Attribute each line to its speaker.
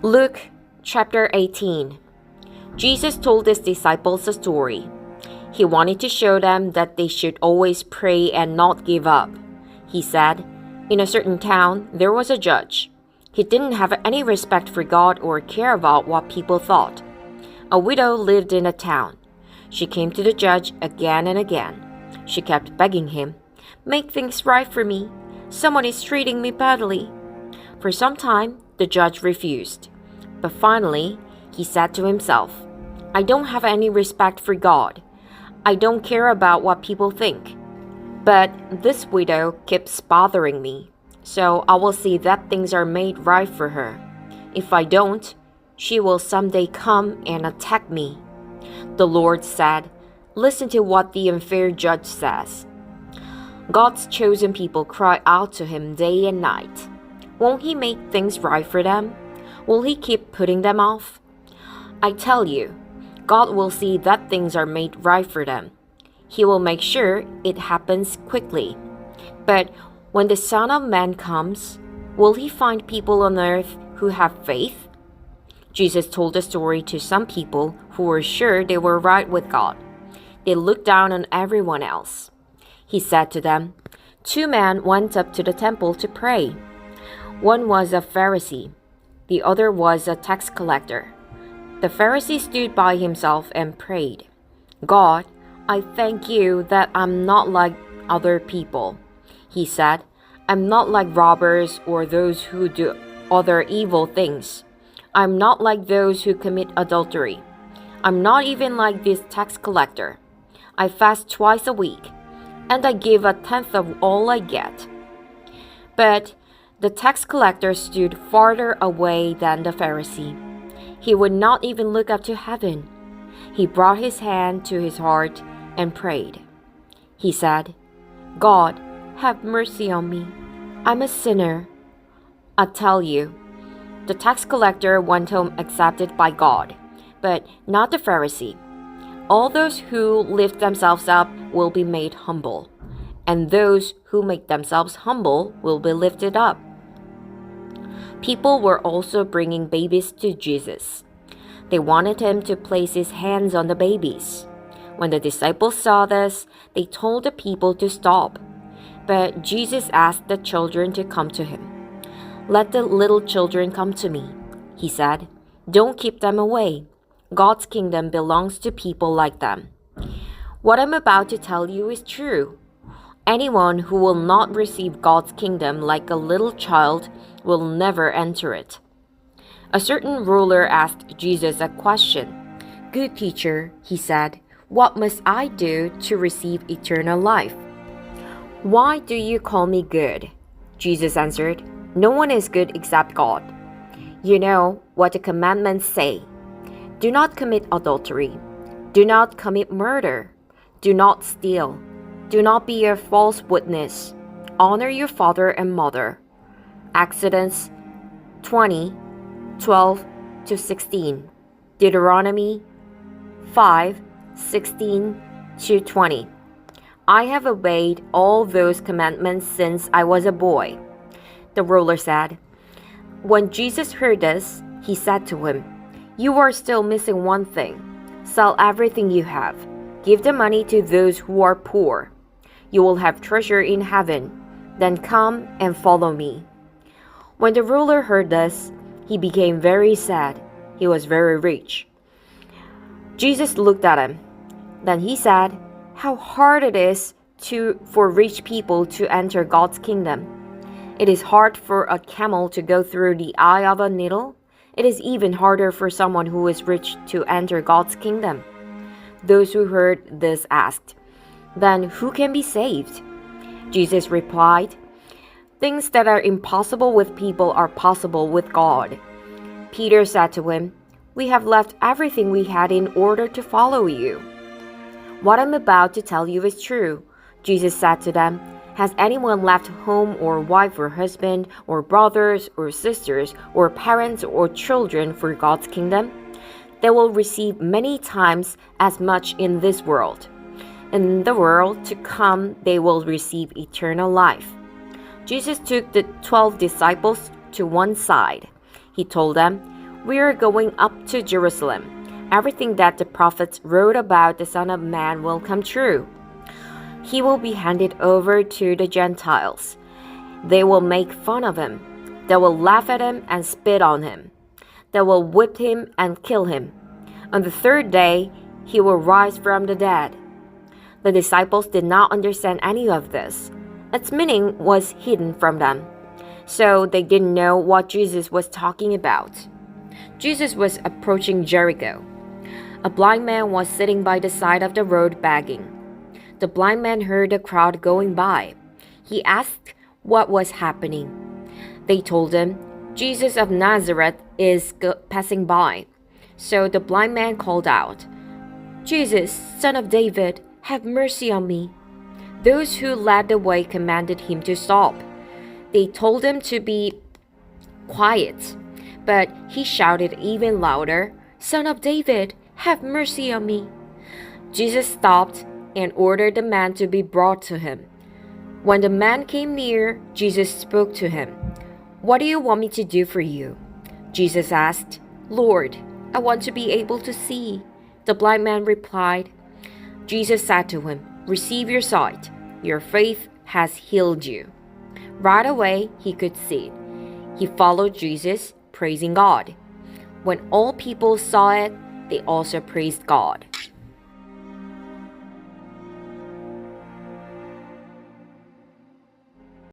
Speaker 1: Luke chapter 18. Jesus told his disciples a story. He wanted to show them that they should always pray and not give up. He said, in a certain town, there was a judge. He didn't have any respect for God or care about what people thought. A widow lived in the town. She came to the judge again and again. She kept begging him, "Make things right for me. Someone is treating me badly." For some time, the judge refused. But finally, he said to himself, "I don't have any respect for God. I don't care about what people think. But this widow keeps bothering me, so I will see that things are made right for her. If I don't, she will someday come and attack me." The Lord said, "Listen to what the unfair judge says." God's chosen people cry out to him day and night. Won't he make things right for them? Will he keep putting them off? I tell you, God will see that things are made right for them. He will make sure it happens quickly. But when the Son of Man comes, will he find people on earth who have faith? Jesus told the story to some people who were sure they were right with God. They looked down on everyone else. He said to them, "Two men went up to the temple to pray. One was a Pharisee. The other was a tax collector. The Pharisee stood by himself and prayed, 'God, I thank you that I'm not like other people,' he said. 'I'm not like robbers or those who do other evil things. I'm not like those who commit adultery. I'm not even like this tax collector. I fast twice a week, and I give a tenth of all I get.' But the tax collector stood farther away than the Pharisee. He would not even look up to heaven. He brought his hand to his heart and prayed. He said, 'God, have mercy on me. I'm a sinner.' I tell you, the tax collector went home accepted by God, but not the Pharisee. All those who lift themselves up will be made humble, and those who make themselves humble will be lifted up." People were also bringing babies to Jesus. They wanted him to place his hands on the babies. When the disciples saw this, they told the people to stop. But Jesus asked the children to come to him. "Let the little children come to me," he said. "Don't keep them away. God's kingdom belongs to people like them." What I'm about to tell you is true. Anyone who will not receive God's kingdom like a little child will never enter it. A certain ruler asked Jesus a question. "Good teacher," he said, "what must I do to receive eternal life?" "Why do you call me good?" Jesus answered, "No one is good except God. You know what the commandments say. Do not commit adultery. Do not commit murder. Do not steal. Do not be a false witness. Honor your father and mother." Exodus 20:12-16. Deuteronomy 5:16-20. "I have obeyed all those commandments since I was a boy," the ruler said. When Jesus heard this, he said to him, "You are still missing one thing. Sell everything you have. Give the money to those who are poor. You will have treasure in heaven. Then come and follow me." When the ruler heard this, he became very sad. He was very rich. Jesus looked at him. Then he said, "How hard it is for rich people to enter God's kingdom. It is hard for a camel to go through the eye of a needle. It is even harder for someone who is rich to enter God's kingdom." Those who heard this asked, "Then who can be saved?" Jesus replied, "Things that are impossible with people are possible with God." Peter said to him, "We have left everything we had in order to follow you." "What I'm about to tell you is true," Jesus said to them. "Has anyone left home or wife or husband or brothers or sisters or parents or children for God's kingdom? They will receive many times as much in this world. In the world to come, they will receive eternal life." Jesus took the 12 disciples to one side. He told them, "We are going up to Jerusalem. Everything that the prophets wrote about the Son of Man will come true. He will be handed over to the Gentiles. They will make fun of him. They will laugh at him and spit on him. They will whip him and kill him. On the third day, he will rise from the dead." The disciples did not understand any of this. Its meaning was hidden from them, so they didn't know what Jesus was talking about. Jesus was approaching Jericho. A blind man was sitting by the side of the road begging. The blind man heard the crowd going by. He asked what was happening. They told him, "Jesus of Nazareth is passing by." So the blind man called out, "Jesus, Son of David, have mercy on me." Those who led the way commanded him to stop. They told him to be quiet, but he shouted even louder, "Son of David, have mercy on me." Jesus stopped and ordered the man to be brought to him. When the man came near, Jesus spoke to him. "What do you want me to do for you?" Jesus asked. "Lord, I want to be able to see." The blind man replied. Jesus said to him, "Receive your sight. Your faith has healed you." Right away, he could see. He followed Jesus, praising God. When all people saw it, they also praised God.